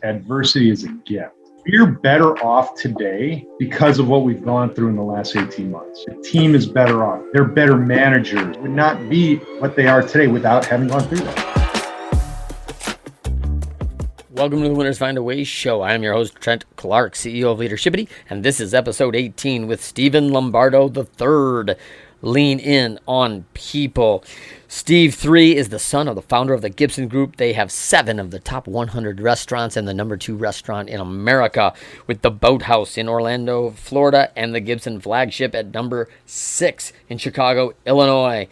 Adversity is a gift. We're better off today because of what we've gone through in the last 18 months. The team is better off. They're better managers. Would not be what they are today without having gone through that. Welcome to the Winners Find a Way show. I am your host, Trent Clark, CEO of Leadershipity, and this is episode 18 with Stephen Lombrado III. Lean in on people. Steve III is the son of the founder of the Gibson Group. They have 7 of the top 100 restaurants and the number 2 restaurant in America, with the Boathouse in Orlando, Florida, and the Gibson flagship at number 6 in Chicago, Illinois.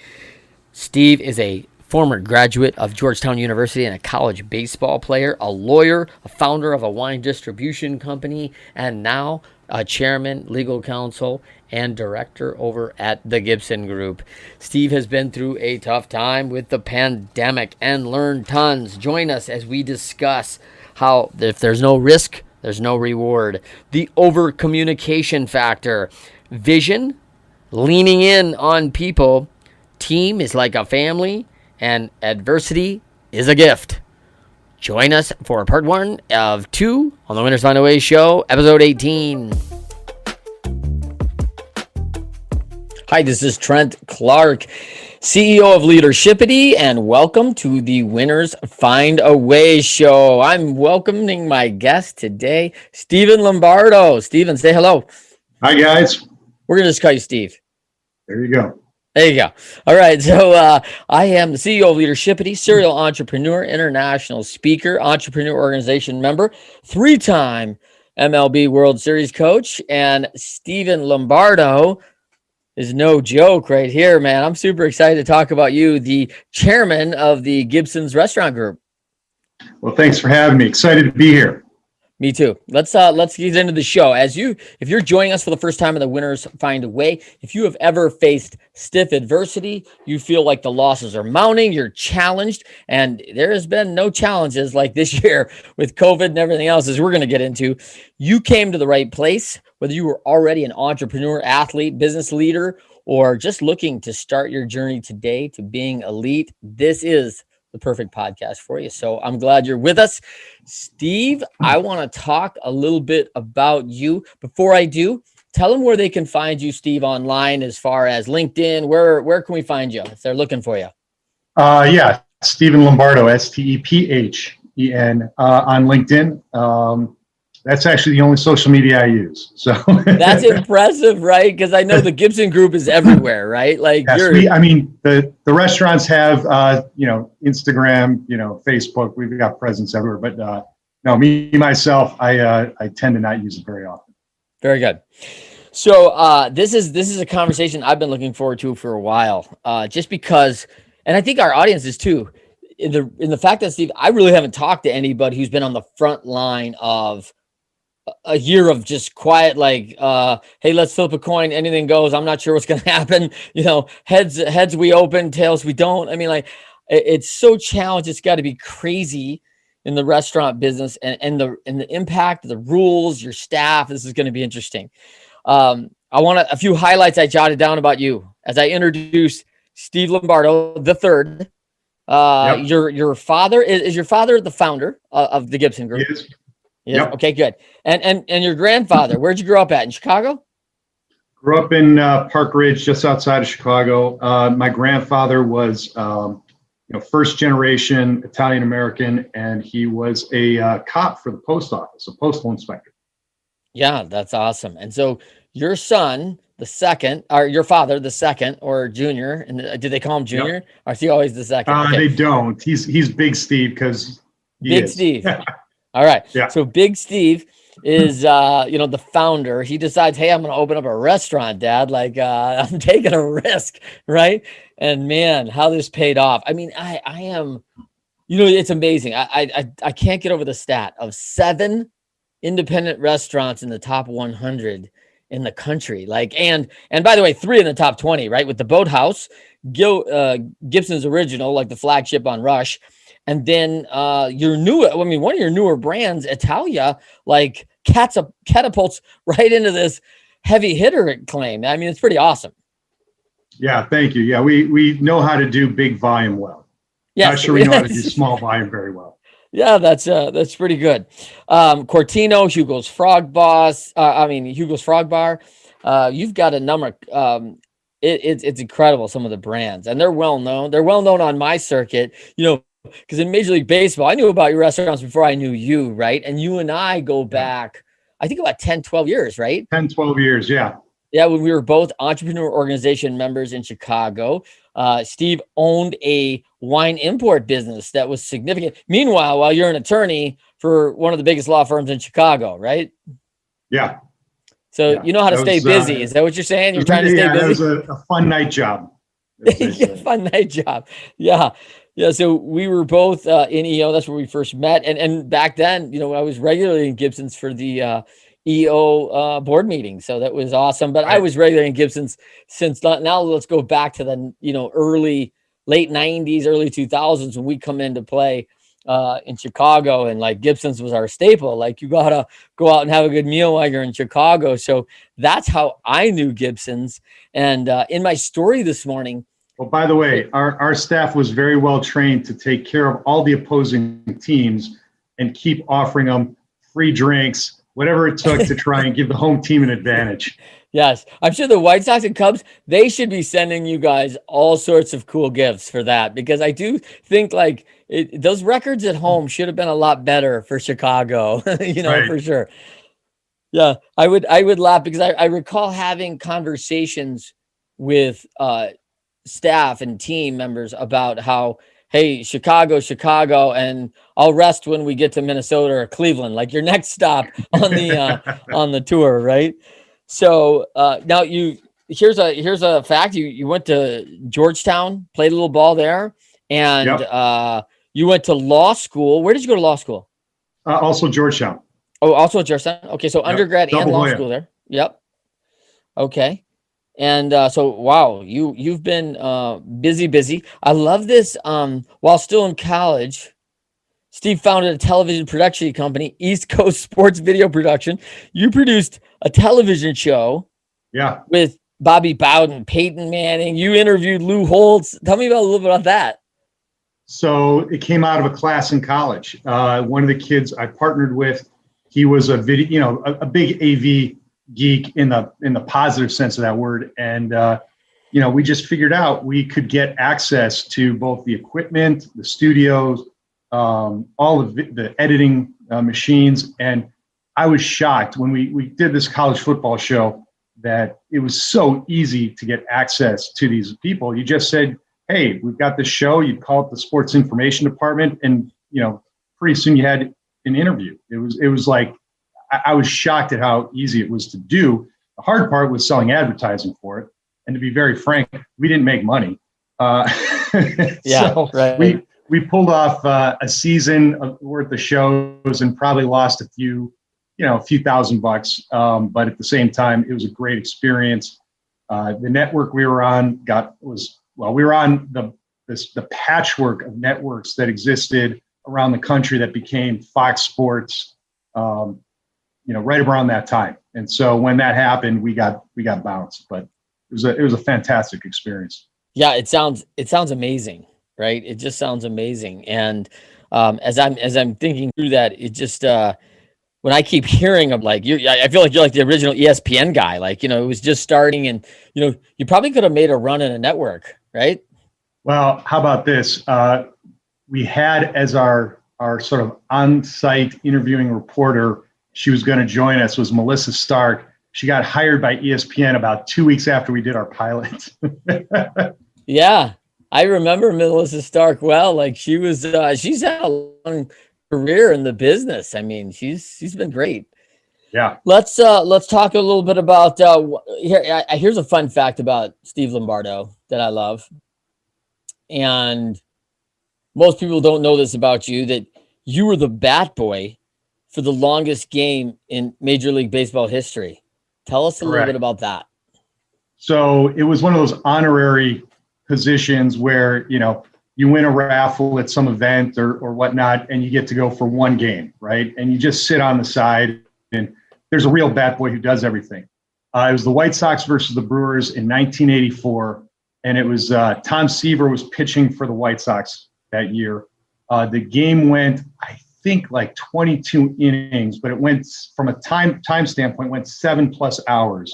Steve is a former graduate of Georgetown University and a college baseball player, a lawyer, a founder of a wine distribution company, and now a chairman, legal counsel, and director over at the Gibson Group. Steve has been through a tough time with the pandemic and learned tons. Join us as we discuss how if there's no risk, there's no reward. The over-communication factor, vision, leaning in on people, team is like a family, and adversity is a gift. Join us for part 1 of 2 on the Winners Find a Way show, episode 18. Hi, this is Trent Clark, CEO of Leadershipity, and welcome to the Winners Find a Way show. I'm welcoming my guest today, Stephen Lombrado. Stephen, say hello. Hi, guys. We're going to just call you Steve. There you go. There you go. All right. So I am the CEO of Leadershipity, serial entrepreneur, international speaker, entrepreneur organization member, 3-time MLB World Series coach, and Stephen Lombrado is no joke right here, man. I'm super excited to talk about you, the chairman of the Gibson's Restaurant Group. Well, thanks for having me. Excited to be here. Me too. Let's get into the show. If you're joining us for the first time in the Winners Find a Way, if you have ever faced stiff adversity, you feel like the losses are mounting, you're challenged, and there has been no challenges like this year with COVID and everything else, as we're going to get into, you came to the right place. Whether you were already an entrepreneur, athlete, business leader, or just looking to start your journey today to being elite, this is the perfect podcast for you. So I'm glad you're with us. Steve, I want to talk a little bit about you. Before I do, tell them where they can find you, Steve, online, as far as LinkedIn. Where can we find you if they're looking for you? Yeah, Stephen Lombrado, Stephen, on LinkedIn. That's actually the only social media I use. So that's impressive, right? Because I know the Gibson Group is everywhere, right? Like, yes, the restaurants have Instagram, Facebook. We've got presence everywhere. But no, myself, I tend to not use it very often. Very good. So this is a conversation I've been looking forward to for a while, just because, and I think our audience is too. In the fact that, Steve, I really haven't talked to anybody who's been on the front line of a year of just quiet, like, hey, let's flip a coin, anything goes. I'm not sure what's going to happen. Heads we open, tails we don't. I mean, like, it's so challenged. It's got to be crazy in the restaurant business, and the impact of the rules, your staff. This is going to be interesting. I want a few highlights I jotted down about you as I introduce Steve Lombrado III. Yep. Your father is your father the founder of the Gibson Group? Yes. Yep. Okay, good. And your grandfather, where'd you grow up at? In Chicago? Grew up in Park Ridge, just outside of Chicago. My grandfather was, first generation Italian American, and he was a cop for the post office, a postal inspector. Yeah, that's awesome. And so your son, the second, or your father, the second, or junior, and did they call him junior? Yep. Or is he always the second? Okay. They don't. He's Big Steve because Big Steve. All right. Yeah. So Big Steve is, the founder. He decides, hey, I'm going to open up a restaurant, Dad. Like, I'm taking a risk, right? And man, how this paid off. I mean, I am, it's amazing. I can't get over the stat of 7 independent restaurants in the top 100 in the country. Like, and by the way, 3 in the top 20, right? With the Boathouse, Gibson's Original, like the flagship on Rush. And then one of your newer brands, Italia, like catapults right into this heavy hitter claim. I mean, it's pretty awesome. Yeah, thank you. Yeah, we know how to do big volume well. Yes. Not sure we know how to do small volume very well. Yeah, that's pretty good. Cortino, Hugo's Hugo's Frog Bar. You've got a number. It's incredible, some of the brands, and they're well known. They're well known on my circuit, because in Major League Baseball, I knew about your restaurants before I knew you, right? And you and I go Yeah. back, I think about 10, 12 years, right? 10, 12 years. Yeah. Yeah, when we were both entrepreneur organization members in Chicago. Steve owned a wine import business that was significant. Meanwhile, while you're an attorney for one of the biggest law firms in Chicago, right? Yeah. So Yeah. you know how to That stay was, busy. Is that what you're saying? You're trying to stay That was busy? a fun night job. Yeah, fun night job. Yeah. Yeah. So we were both in EO. That's where we first met. And back then, I was regularly in Gibson's for the EO board meeting. So that was awesome. But I was regularly in Gibson's since now. Let's go back to the, late 90s, early 2000s when we come into play in Chicago, and like Gibson's was our staple. Like you gotta go out and have a good meal while you're in Chicago. So that's how I knew Gibson's. And in my story this morning. Well, by the way, our staff was very well trained to take care of all the opposing teams and keep offering them free drinks, whatever it took to try and give the home team an advantage. Yes, I'm sure the White Sox and Cubs, they should be sending you guys all sorts of cool gifts for that, because I do think those records at home should have been a lot better for Chicago, Right. for sure. Yeah, I would laugh because I recall having conversations with staff and team members about how, hey, Chicago, and I'll rest when we get to Minnesota or Cleveland, like your next stop on the on the tour, right? So now here's a fact. You went to Georgetown, played a little ball there, and Yep. You went to law school. Where did you go to law school? Also Georgetown. Oh, also at Georgetown. Okay, so undergrad and law Double school there. Yep. Okay. And so, wow, you've been busy. I love this. While still in college, Steve founded a television production company, East Coast Sports Video Production. You produced a television show, with Bobby Bowden, Peyton Manning. You interviewed Lou Holtz. Tell me a little bit about that. So it came out of a class in college. One of the kids I partnered with, he was a video, a big AV geek in the positive sense of that word. And, we just figured out we could get access to both the equipment, the studios, all of the editing machines. And I was shocked when we did this college football show that it was so easy to get access to these people. You just said, hey, we've got this show. You'd call it the sports information department. And, pretty soon you had an interview. It was like, I was shocked at how easy it was to do. The hard part was selling advertising for it. And to be very frank, we didn't make money. So right. We pulled off a season worth of shows and probably lost a few $1,000. But at the same time, it was a great experience. The network we were on we were on the patchwork of networks that existed around the country that became Fox Sports, right around that time. And so when that happened, we got bounced, but it was a fantastic experience. Yeah, it sounds amazing, right? It just sounds amazing. And as I'm thinking through that, it just when I keep hearing of I feel like you're like the original ESPN guy. It was just starting, and you probably could have made a run in a network, right? Well, how about this? We had as our sort of on-site interviewing reporter, she was going to join us, was Melissa Stark. She got hired by ESPN about 2 weeks after we did our pilot. Yeah, I remember Melissa Stark well. She's had a long career in the business. I mean, she's been great. Yeah. Let's talk a little bit about here's a fun fact about Steve Lombardo that I love. And most people don't know this about you, that you were the bat boy for the longest game in Major League Baseball history. Tell us a little bit about that. So it was one of those honorary positions where, you win a raffle at some event or whatnot, and you get to go for one game, right? And you just sit on the side, and there's a real bat boy who does everything. It was the White Sox versus the Brewers in 1984, and it was Tom Seaver was pitching for the White Sox that year. The game went, I think like 22 innings, but it went from a time standpoint, went 7+ hours.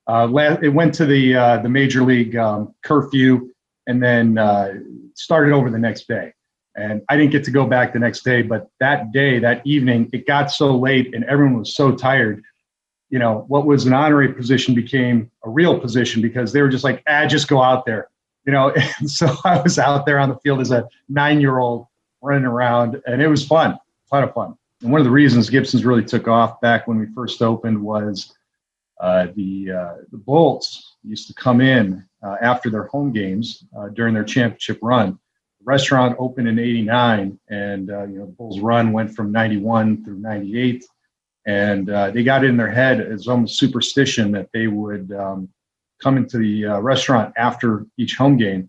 It went to the major league curfew, and then started over the next day. And I didn't get to go back the next day, but that evening, it got so late and everyone was so tired. What was an honorary position became a real position because they were just like, just go out there. And so I was out there on the field as a 9-year-old running around, and it was fun, a lot of fun. And one of the reasons Gibson's really took off back when we first opened was the Bolts used to come in after their home games during their championship run. The restaurant opened in '89, and the Bulls' run went from '91 through '98, and they got it in their head as almost superstition that they would come into the restaurant after each home game.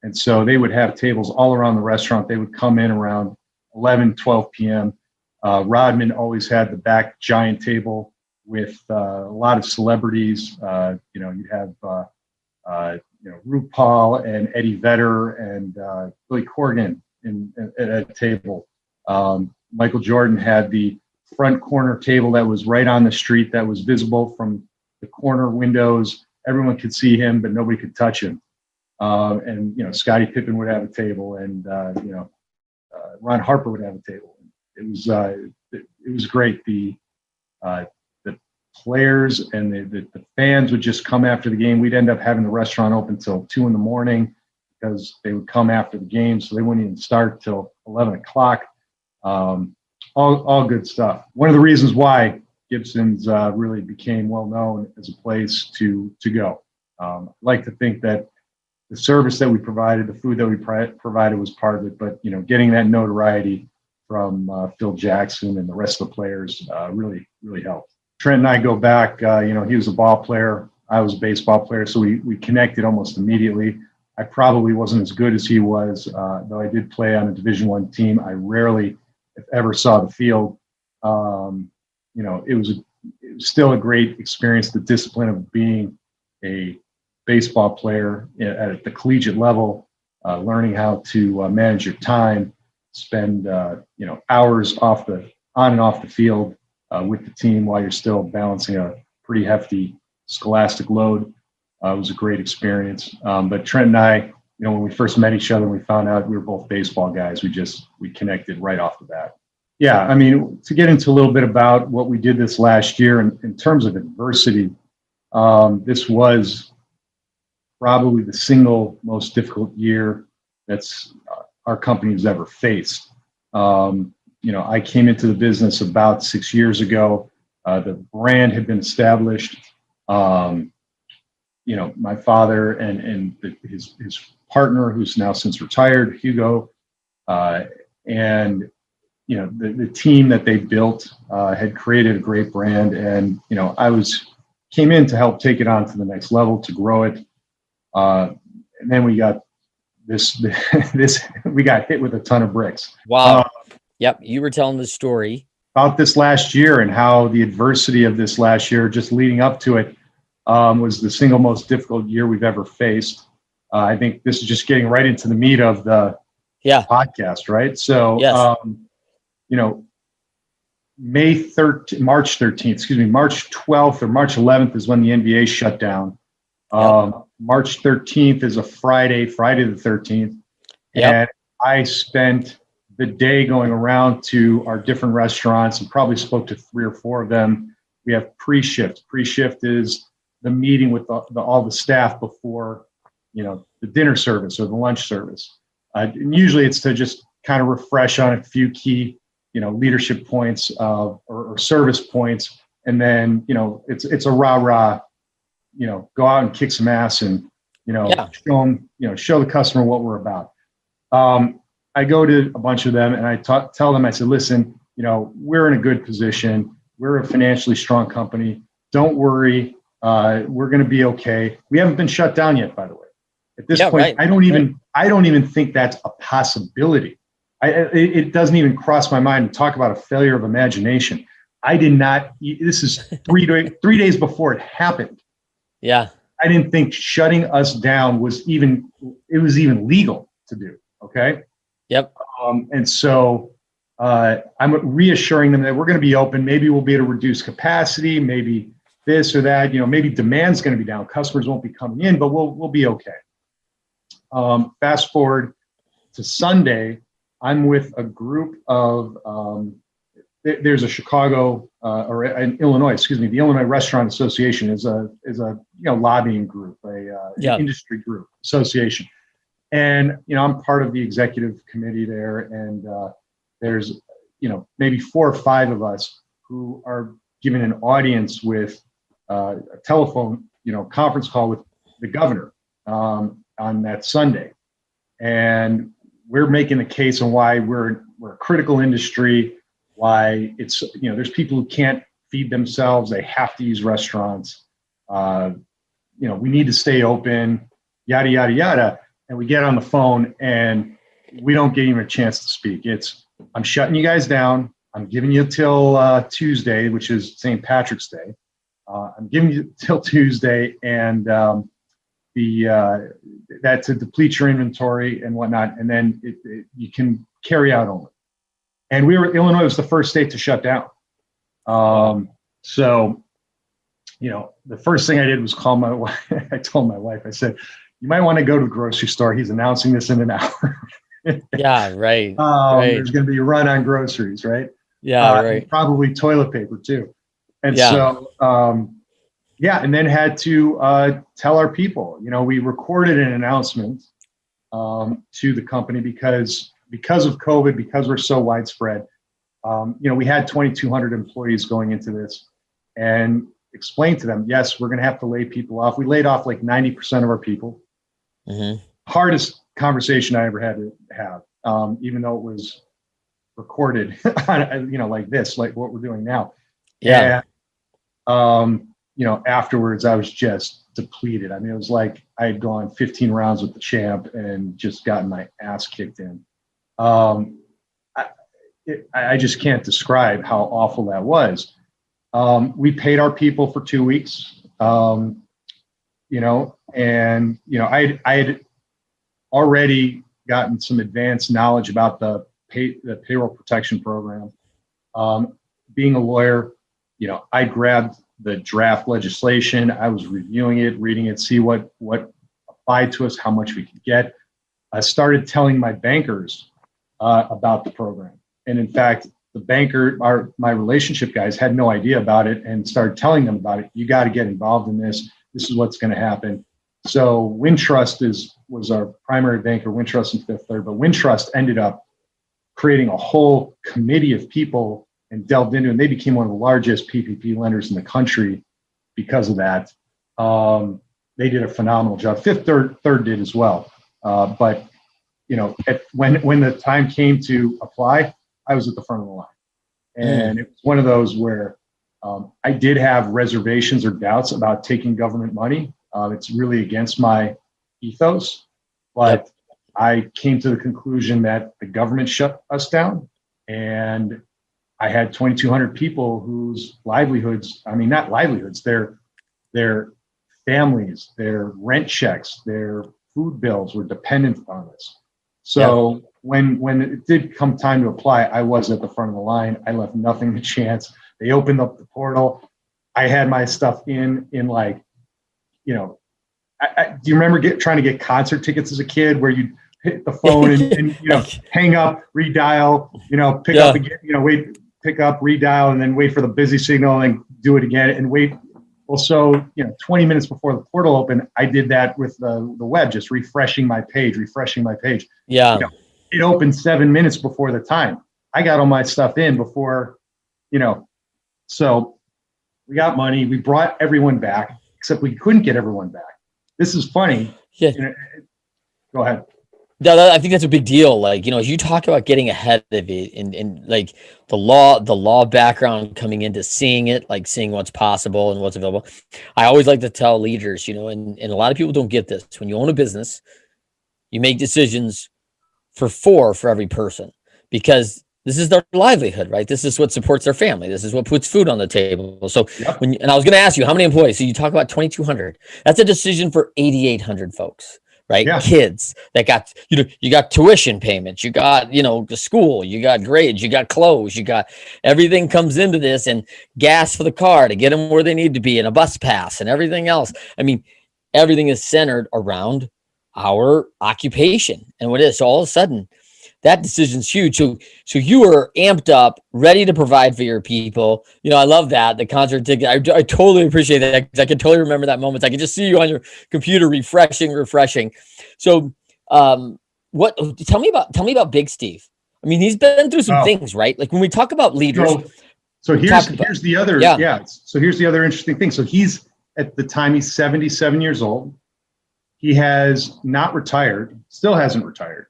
And so they would have tables all around the restaurant. They would come in around 11, 12 p.m. Rodman always had the back giant table with a lot of celebrities. You'd have RuPaul and Eddie Vedder and Billy Corgan at a table. Michael Jordan had the front corner table that was right on the street that was visible from the corner windows. Everyone could see him, but nobody could touch him. And Scottie Pippen would have a table, and Ron Harper would have a table. It was great. The players and the fans would just come after the game. We'd end up having the restaurant open till 2 a.m. because they would come after the game, so they wouldn't even start till 11 o'clock. All good stuff. One of the reasons why Gibson's really became well known as a place to go. I like to think that the service that we provided, the food that we provided was part of it, but getting that notoriety from Phil Jackson and the rest of the players really helped. Trent and I go back. He was a ball player. I was a baseball player, so we connected almost immediately. I probably wasn't as good as he was, though I did play on a Division I team. I rarely, if ever, saw the field. It was still a great experience. The discipline of being a baseball player at the collegiate level, learning how to manage your time, spend hours on and off the field with the team while you're still balancing a pretty hefty scholastic load. Was a great experience. But Trent and I, when we first met each other, we found out we were both baseball guys. We connected right off the bat. Yeah, to get into a little bit about what we did this last year in terms of adversity, this was probably the single most difficult year that's our company has ever faced. I came into the business about 6 years ago. The brand had been established. My father and his partner, who's now since retired, Hugo, and the team that they built had created a great brand, and I came in to help take it on to the next level, to grow it, and then we got this we got hit with a ton of bricks. Wow. Yep, you were telling the story about this last year and how the adversity of this last year, just leading up to it, was the single most difficult year we've ever faced. I think this is just getting right into the meat of the podcast, right? So, yes. March 12th or March 11th is when the NBA shut down. March 13th is a Friday the 13th. Yep. And I spent the day going around to our different restaurants and probably spoke to 3 or 4 of them. We have pre-shift. Pre-shift is the meeting with all the staff before, the dinner service or the lunch service. And usually it's to just kind of refresh on a few key, leadership points or service points. And then, it's a rah-rah, go out and kick some ass and, show the customer what we're about. I go to a bunch of them and I tell them, I said, listen, we're in a good position. We're a financially strong company. Don't worry. We're going to be okay. We haven't been shut down yet, by the way. At this point, right. I don't even think that's a possibility. It doesn't even cross my mind to talk about a failure of imagination. I did not. This is 3 days before it happened. Yeah. I didn't think shutting us down was even legal to do. Okay. Yep. And so, I'm reassuring them that we're going to be open. Maybe we'll be able to reduce capacity, maybe this or that, maybe demand's going to be down. Customers won't be coming in, but we'll be okay. Fast forward to Sunday, I'm with a group of, there's a Chicago or in Illinois, the Illinois Restaurant Association is a lobbying group, an industry group association. And, I'm part of the executive committee there. And there's, maybe 4 or 5 of us who are giving an audience with a telephone, conference call with the governor on that Sunday. And we're making the case on why we're a critical industry, why it's, there's people who can't feed themselves. They have to use restaurants. We need to stay open, yada, yada, yada. And we get on the phone and we don't get even a chance to speak. I'm shutting you guys down. I'm giving you till Tuesday, which is St. Patrick's Day. I'm giving you till Tuesday, and that's to deplete your inventory and whatnot, and then you can carry out only. And Illinois was the first state to shut down. So, the first thing I did was call my wife. I told my wife, I said, you might want to go to the grocery store. He's announcing this in an hour. Yeah, right. There's going to be a run on groceries, right? Yeah, right. And probably toilet paper too. And Yeah. so, and then had to tell our people, we recorded an announcement to the company because of COVID, because we're so widespread. We had 2,200 employees going into this, and explained to them, yes, we're going to have to lay people off. We laid off like 90% of our people. Mm-hmm. Hardest conversation I ever had to have, even though it was recorded, like this, like what we're doing now. Yeah. And, afterwards I was just depleted. I mean, it was like I had gone 15 rounds with the champ and just gotten my ass kicked in. I just can't describe how awful that was. We paid our people for 2 weeks, and, I had already gotten some advanced knowledge about the payroll protection program. Being a lawyer, I grabbed the draft legislation. I was reviewing it, reading it, see what applied to us, how much we could get. I started telling my bankers about the program. And in fact, the banker, my relationship guys had no idea about it, and started telling them about it. You got to get involved in this. This is what's going to happen. So Wintrust was our primary banker, Wintrust and Fifth Third, but Wintrust ended up creating a whole committee of people and delved into it. And they became one of the largest PPP lenders in the country because of that. They did a phenomenal job. Fifth Third did as well. But when the time came to apply, I was at the front of the line. And it was one of those where I did have reservations or doubts about taking government money. It's really against my ethos, but I came to the conclusion that the government shut us down, and I had 2,200 people whose livelihoods, not livelihoods, their families, their rent checks, their food bills were dependent on this. So when it did come time to apply, I was at the front of the line. I left nothing to chance. They opened up the portal. I had my stuff in like, do you remember trying to get concert tickets as a kid, where you hit the phone and hang up, redial, pick up again, pick up, redial, and then wait for the busy signal and do it again and wait. Well, so 20 minutes before the portal opened, I did that with the web, just refreshing my page. Yeah. It opened 7 minutes before the time. I got all my stuff in before, so we got money. We brought everyone back, except we couldn't get everyone back. This is funny. Yeah. Go ahead. I think that's a big deal. Like, as you talk about getting ahead of it and like the law background coming into seeing it, like seeing what's possible and what's available. I always like to tell leaders, and a lot of people don't get this. When you own a business, you make decisions for every person, because this is their livelihood, right? This is what supports their family. This is what puts food on the table. So and I was going to ask you, how many employees? So you talk about 2,200. That's a decision for 8,800 folks, right? Yeah. Kids that got, you got tuition payments, you got, the school, you got grades, you got clothes, you got everything comes into this, and gas for the car to get them where they need to be, and a bus pass and everything else. I mean, everything is centered around our occupation and what it is. So all of a sudden, that decision's huge. So you are amped up, ready to provide for your people. I love that. The concert ticket. I totally appreciate that, because I can totally remember that moment. I can just see you on your computer refreshing. So what tell me about Big Steve. I mean, he's been through some things, right? Like when we talk about leaders. So here's the other So here's the other interesting thing. So he's at the time he's 77 years old. He has not retired, still hasn't retired.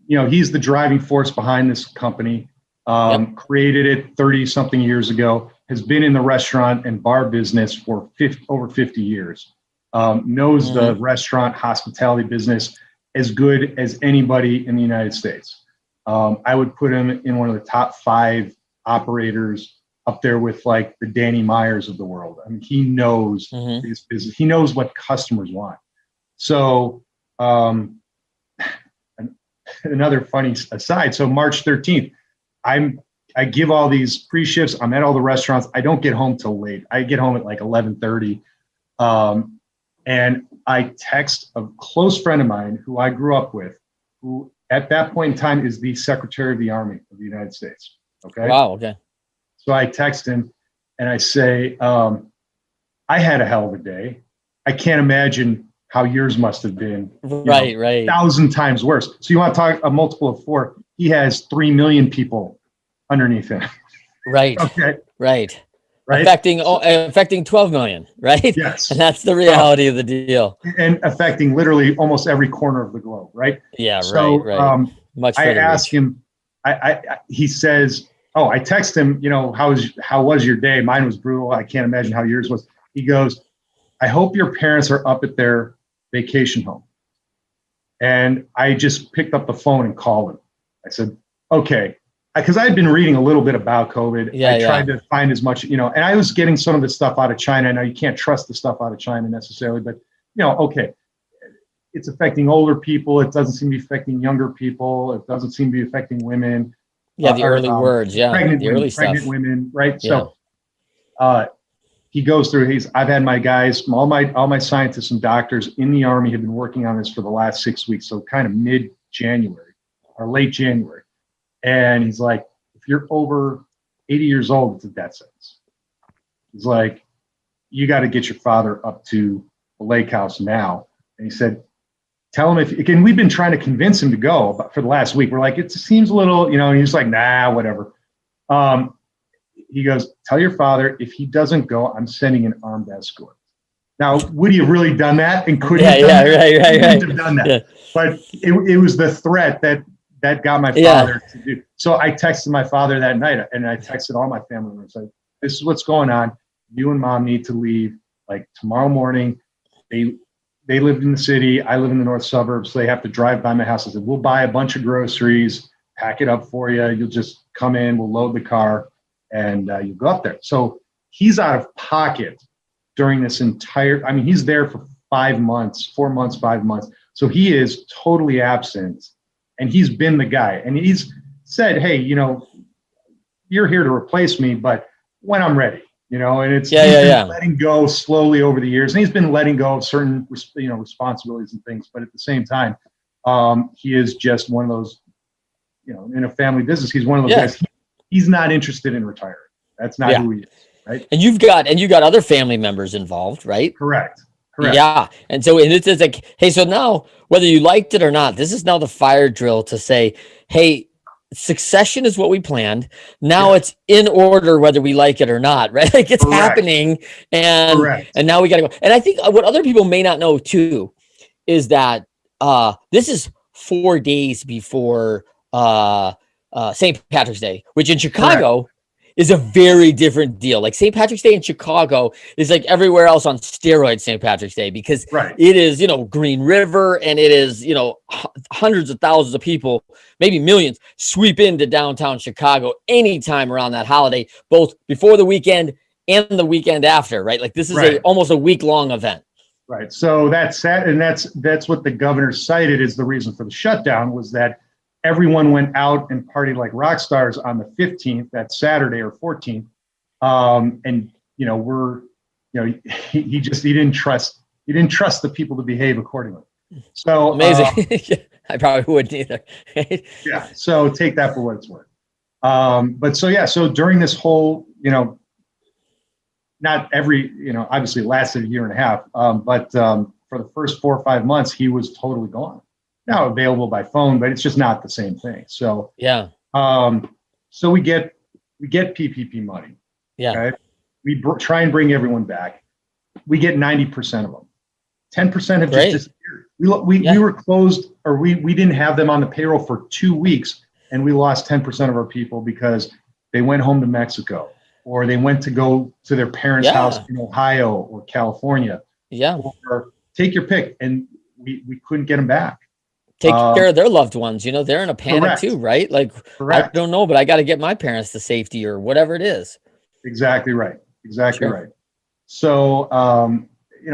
He's the driving force behind this company, created it 30 something years ago, has been in the restaurant and bar business for over 50 years, knows the restaurant hospitality business as good as anybody in the United States. I would put him in one of the top 5 operators, up there with like the Danny Myers of the world. I mean, he knows his business. He knows what customers want. So, another funny aside. So March 13th, I give all these pre-shifts. I'm at all the restaurants. I don't get home till late. I get home at like 11:30. And I text a close friend of mine who I grew up with, who at that point in time is the Secretary of the Army of the United States. Okay. Wow. Okay. So I text him and I say, I had a hell of a day. I can't imagine how yours must have been. Right. 1,000 times worse. So you want to talk a multiple of 4? He has 3 million people underneath him. Right. Okay. Right. Affecting 12 million. Right. Yes. And that's the reality of the deal. And affecting literally almost every corner of the globe. Right. Yeah. So, right. Much. I ask him. He says, "Oh, I text him. How was your day? Mine was brutal. I can't imagine how yours was." He goes, "I hope your parents are up at their vacation home." And I just picked up the phone and called him. I said, "Okay," because I had been reading a little bit about COVID. I tried to find as much, and I was getting some of the stuff out of China. I know you can't trust the stuff out of China necessarily, but okay, it's affecting older people. It doesn't seem to be affecting younger people. It doesn't seem to be affecting women. Yeah, the early words. Yeah, pregnant women, right? Yeah. So he goes through. I've had my guys, all my scientists and doctors in the Army have been working on this for the last 6 weeks. So kind of mid-January or late January. And he's like, if you're over 80 years old, it's a death sentence. He's like, you got to get your father up to the lake house now. And he said, tell him again, we've been trying to convince him to go for the last week. We're like, it seems a little, and he's like, nah, whatever. He goes, tell your father, if he doesn't go, I'm sending an armed escort. Now, would he have really done that? And could he have done that? Right. He wouldn't have done that. Yeah. But it was the threat that got my father to do. So I texted my father that night, and I texted all my family members. Like, this is what's going on. You and mom need to leave like tomorrow morning. They lived in the city. I live in the north suburbs. So they have to drive by my house. I said, we'll buy a bunch of groceries, pack it up for you. You'll just come in, we'll load the car, and you'll go up there. So he's out of pocket during this he's there for 4 months, 5 months. So he is totally absent, and he's been the guy. And he's said, hey, you're here to replace me, but when I'm ready. And it's been letting go slowly over the years, and he's been letting go of certain responsibilities and things. But at the same time, he is just one of those, in a family business, he's one of those guys. He's not interested in retiring. That's not who he is, right? And you got other family members involved, right? Correct. Yeah, and it's like, hey, so now whether you liked it or not, this is now the fire drill to say, hey, succession is what we planned. Now it's in order whether we like it or not, right? Like it's happening, and now we got to go. And I think what other people may not know too is that this is 4 days before St. Patrick's Day, which in Chicago is a very different deal. Like St. Patrick's Day in Chicago is like everywhere else on steroids St. Patrick's Day, because it is, Green River, and it is, hundreds of thousands of people, maybe millions, sweep into downtown Chicago anytime around that holiday, both before the weekend and the weekend after, right? Like this is almost a week-long event. Right. So that's sad, and that's what the governor cited as the reason for the shutdown, was that everyone went out and partied like rock stars on the 15th, that Saturday or 14th, and he didn't trust the people to behave accordingly. So Amazing. I probably wouldn't either. yeah. So take that for what it's worth. So during this whole, not every, obviously it lasted a year and a half, but for the first 4 or 5 months, he was totally gone. Now available by phone, but it's just not the same thing. So yeah. So we get PPP money. Yeah. Okay? We try and bring everyone back. We get 90% of them. 10% have just disappeared. We were closed, or we didn't have them on the payroll for 2 weeks, and we lost 10% of our people because they went home to Mexico, or they went to go to their parents' house in Ohio or California. Yeah. Or take your pick, and we couldn't get them back. Take care of their loved ones. They're in a panic too, right? Like, I don't know, but I got to get my parents to safety or whatever it is. Exactly right. Exactly right. So,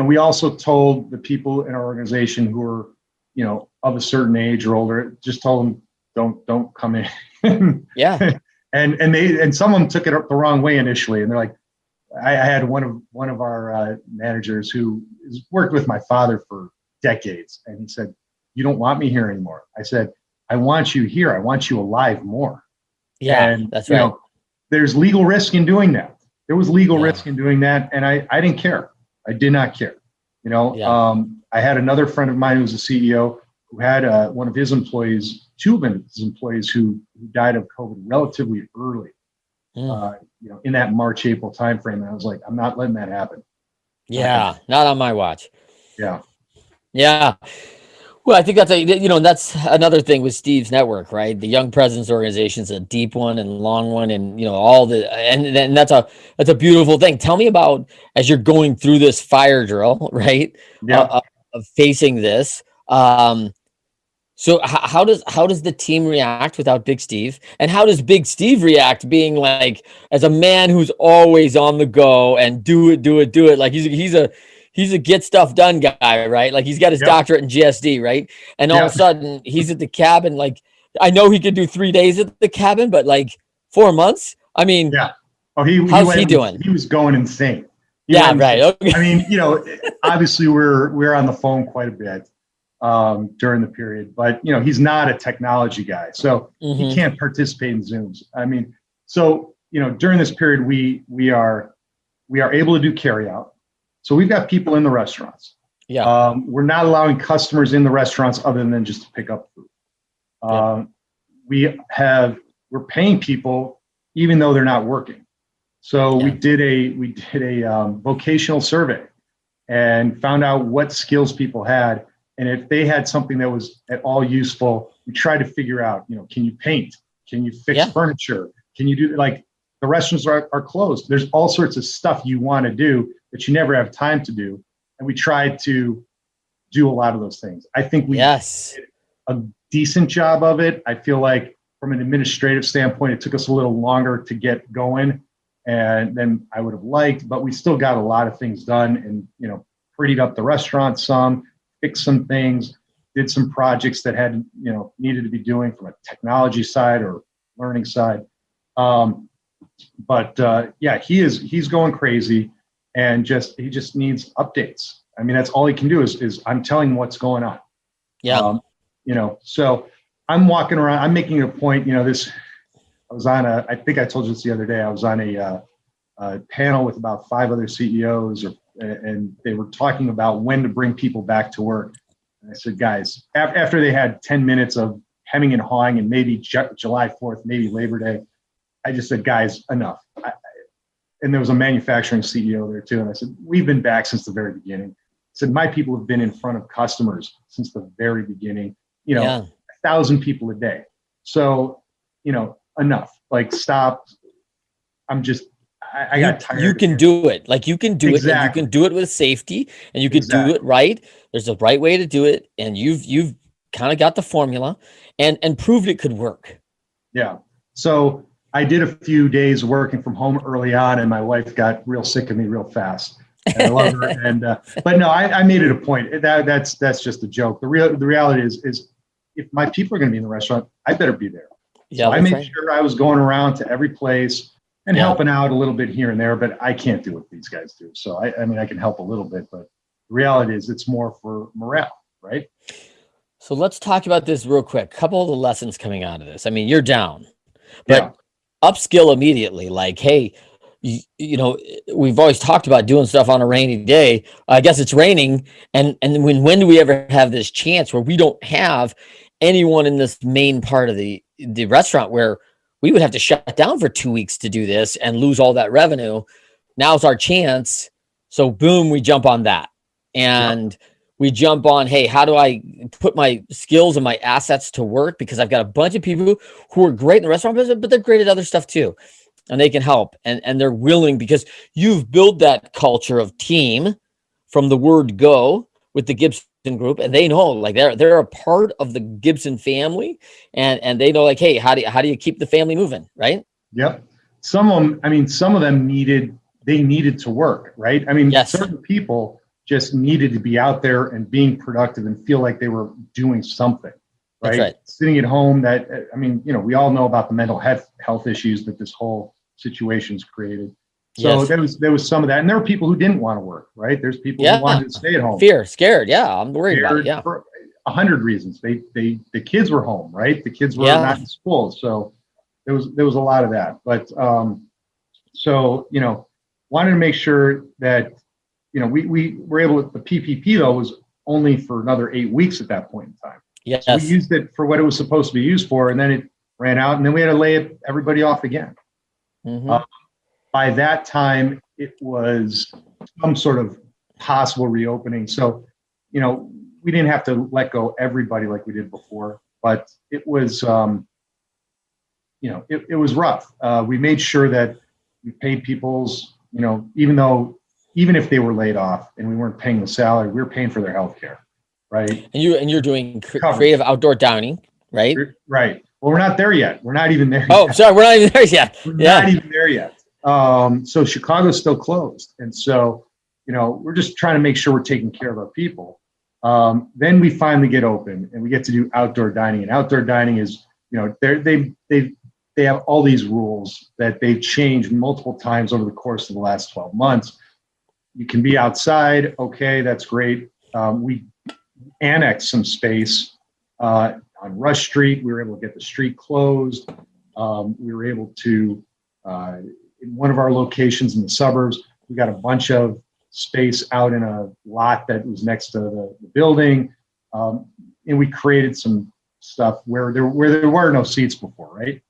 we also told the people in our organization who are, of a certain age or older, just told them, don't come in. Yeah. And some of them took it the wrong way initially. And they're like, I had one of our managers who has worked with my father for decades. And he said, "You don't want me here anymore." I said, "I want you here. I want you alive more." Yeah, and, that's right. There's legal risk in doing that. There was legal risk in doing that. And I didn't care. I did not care. I had another friend of mine who was a CEO who had one of his employees, two of his employees who died of COVID relatively early, in that March, April timeframe. And I was like, I'm not letting that happen. Yeah, not on my watch. Yeah. Yeah. Well, I think that's another thing with Steve's network, right? The Young Presidents Organization is a deep one and long one, and and that's a beautiful thing. Tell me about, as you're going through this fire drill, right? Yeah. Of facing this. So how does the team react without Big Steve, and how does Big Steve react, being like, as a man who's always on the go and do it, like he's a get stuff done guy, right? Like, he's got his doctorate in GSD, right? And all of a sudden he's at the cabin. Like, I know he could do 3 days at the cabin, but like 4 months. I mean, yeah. Oh, how's he doing? He was going insane. Right. Okay. I mean, obviously we're on the phone quite a bit during the period, but he's not a technology guy, so he can't participate in Zooms. I mean, so during this period we are able to do carry out. So we've got people in the restaurants. Yeah. We're not allowing customers in the restaurants other than just to pick up food. We're paying people even though they're not working. So we did a vocational survey and found out what skills people had. And if they had something that was at all useful, we tried to figure out, can you paint? Can you fix furniture? Can you do, like, the restaurants are closed. There's all sorts of stuff you want to do that you never have time to do. And we tried to do a lot of those things. I think we did a decent job of it. I feel like from an administrative standpoint, it took us a little longer to get going than I would have liked, but we still got a lot of things done, and, prettied up the restaurant some, fixed some things, did some projects that had, needed to be doing from a technology side or learning side. He's going crazy, and he just needs updates. I mean, that's all he can do is I'm telling him what's going on. Yeah. So I'm walking around, I'm making a point, I was on I think I told you this the other day, I was on a panel with about 5 other CEOs, and they were talking about when to bring people back to work. And I said, guys, after they had 10 minutes of hemming and hawing, and maybe July 4th, maybe Labor Day, I just said, guys, enough. And there was a manufacturing CEO there too. And I said, we've been back since the very beginning. I said, my people have been in front of customers since the very beginning, 1,000 people a day. So, enough, like, stop. I got tired. You can do it. Like, you can do it, and you can do it with safety, and you can do it right. There's a right way to do it. And you've kind of got the formula and proved it could work. Yeah. So I did a few days working from home early on, and my wife got real sick of me real fast. and I love her. And but no, I made it a point. That's just a joke. The reality is if my people are going to be in the restaurant, I better be there. Yeah, so I that's made right. sure I was going around to every place and Yeah. helping out a little bit here and there, but I can't do what these guys do. So I mean, I can help a little bit, but the reality is it's more for morale, right? So let's talk about this real quick. Couple of the lessons coming out of this. I mean, you're down, Yeah. but upskill immediately. Like, hey, you know, we've always talked about doing stuff on a rainy day. I guess it's raining, and when do we ever have this chance where we don't have anyone in this main part of the restaurant where we would have to shut down for 2 weeks to do this and lose all that revenue? Now's our chance. So boom, we jump on that, and we jump on, hey, how do I put my skills and my assets to work? Because I've got a bunch of people who are great in the restaurant business, but they're great at other stuff too. And they can help, and they're willing, because you've built that culture of team from the word go with the Gibson Group, and they know, like, they're a part of the Gibson family, and they know, like, hey, how do you keep the family moving, right? Yep. Some of them needed to work, right? I mean, Yes. certain people just needed to be out there and being productive and feel like they were doing something, right? That's right. Sitting at home, I mean, you know, we all know about the mental health issues that this whole situation's created. So Yes. there was some of that. And there were people who didn't want to work, right? There's people who wanted to stay at home. Fear, scared. Yeah, I'm worried about it. Yeah. For 100 reasons. The kids were home, right? The kids were not in school. So there was a lot of that. But so, you know, wanted to make sure that, you know, we were able to, the PPP though was only for another 8 weeks at that point in time. Yes. So we used it for what it was supposed to be used for, and then it ran out, and then we had to lay everybody off again. Mm-hmm. By that time, it was some sort of possible reopening. So, you know, we didn't have to let go everybody like we did before, but it was, you know, it was rough. We made sure that we paid people's, you know, even if they were laid off and we weren't paying the salary, we were paying for their health care, right? And you're doing creative outdoor dining, right? Right. Well, we're not there yet. We're not even there yet. Oh, sorry, we're not even there yet. We're not even there yet. So Chicago's still closed. And so, you know, we're just trying to make sure we're taking care of our people. Then we finally get open and we get to do outdoor dining. And outdoor dining is, you know, they have all these rules that they've changed multiple times over the course of the last 12 months. You can be outside. Okay, that's great. We annexed some space on Rush Street. We were able to get the street closed. We were able to, in one of our locations in the suburbs, we got a bunch of space out in a lot that was next to the building. And we created some stuff where there were no seats before, right?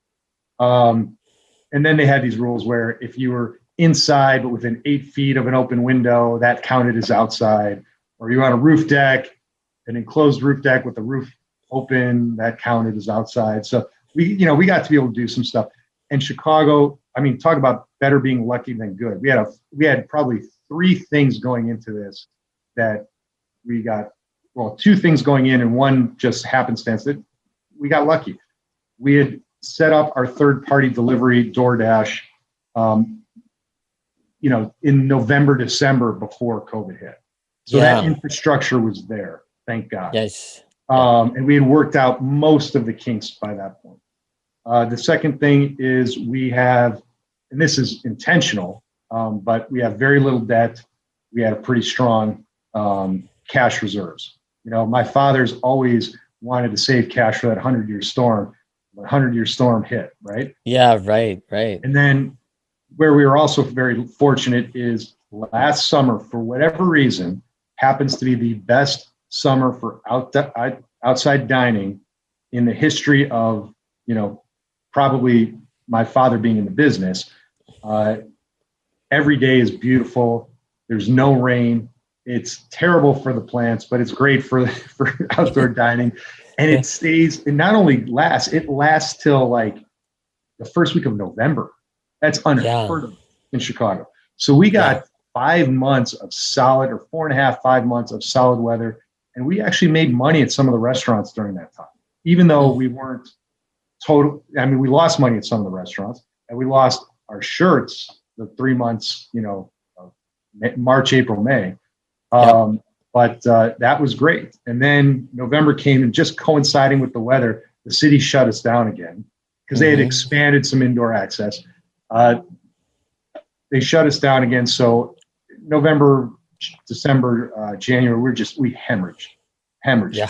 And then they had these rules where if you were inside but within 8 feet of an open window, that counted as outside. Or you're on a roof deck, an enclosed roof deck with the roof open, that counted as outside. So we got to be able to do some stuff. And Chicago, I mean, talk about better being lucky than good. We had probably 3 things going into this that we got, well, 2 things going in and one just happenstance that we got lucky. We had set up our third-party delivery, DoorDash, you know, in November, December before COVID hit. So that infrastructure was there, thank God. Yes. And we had worked out most of the kinks by that point. The second thing is we have, and this is intentional, but we have very little debt. We have pretty strong cash reserves. You know, my father's always wanted to save cash for that 100-year storm. The 100-year storm hit, right? Yeah, right. And then where we were also very fortunate is last summer, for whatever reason, happens to be the best summer for outside dining in the history of, you know, probably my father being in the business. Every day is beautiful. There's no rain. It's terrible for the plants, but it's great for outdoor dining. And it stays, it not only lasts, it lasts till like the first week of November. That's unheard of in Chicago. So we got 5 months of solid, or 4.5, 5 months of solid weather. And we actually made money at some of the restaurants during that time, even though we weren't we lost money at some of the restaurants, and we lost our shirts the 3 months, you know, of March, April, May. But that was great. And then November came, and just coinciding with the weather, the city shut us down again because they had expanded some indoor access. They shut us down again. So November, December, January, we hemorrhaged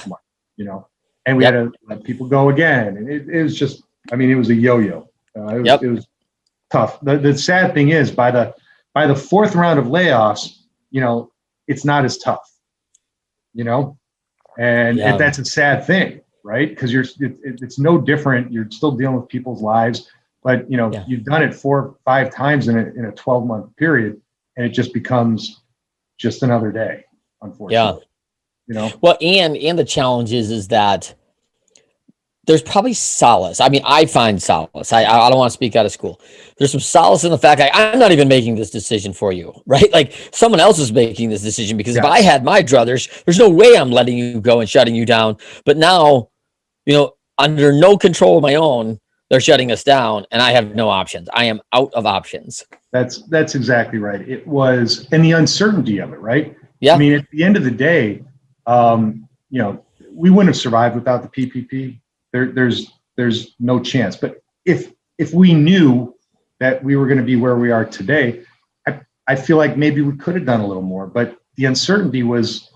money, and we had to let people go again. And it was just, it was a yo-yo. It was tough. The sad thing is by the fourth round of layoffs, it's not as tough, and that's a sad thing, right? Because it's no different. You're still dealing with people's lives, but you've done it 4 or 5 times in a 12-month period, and it just becomes just another day, unfortunately. Well, and the challenge is that there's probably solace. I find solace. I don't want to speak out of school. There's some solace in the fact I'm not even making this decision for you, right? Like someone else is making this decision, because if I had my druthers, there's no way I'm letting you go and shutting you down. But now, under no control of my own, they're shutting us down, and I have no options. I am out of options. That's exactly right. It was, and the uncertainty of it, right? Yeah. At the end of the day, we wouldn't have survived without the PPP. There's no chance. But if we knew that we were going to be where we are today, I feel like maybe we could have done a little more. But the uncertainty was,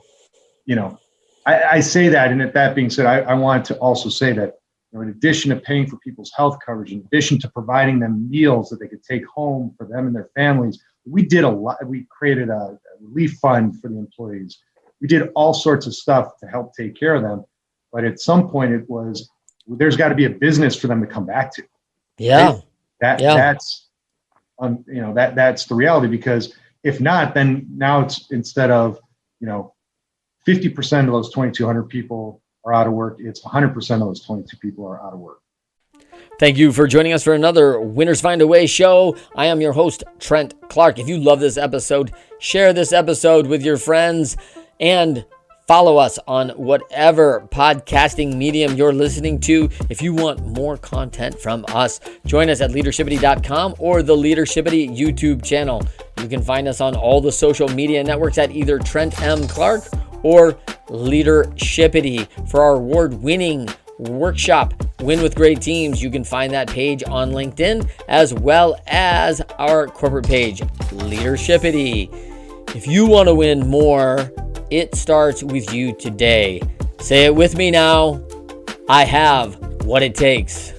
I say that, and that being said, I wanted to also say that, in addition to paying for people's health coverage, in addition to providing them meals that they could take home for them and their families, we did a lot. We created a relief fund for the employees. We did all sorts of stuff to help take care of them. But at some point, there's got to be a business for them to come back to. Yeah. Right? That's the reality, because if not, then now it's, instead of 50% of those 2,200 people are out of work, it's 100% of those 22 people are out of work. Thank you for joining us for another Winners Find a Way show. I am your host, Trent Clark. If you love this episode, share this episode with your friends, and follow us on whatever podcasting medium you're listening to. If you want more content from us, join us at leadershipity.com or the Leadershipity YouTube channel. You can find us on all the social media networks at either Trent M. Clark or Leadershipity. For our award-winning workshop, Win with Great Teams, you can find that page on LinkedIn, as well as our corporate page, Leadershipity. If you want to win more, it starts with you today. Say it with me now. I have what it takes.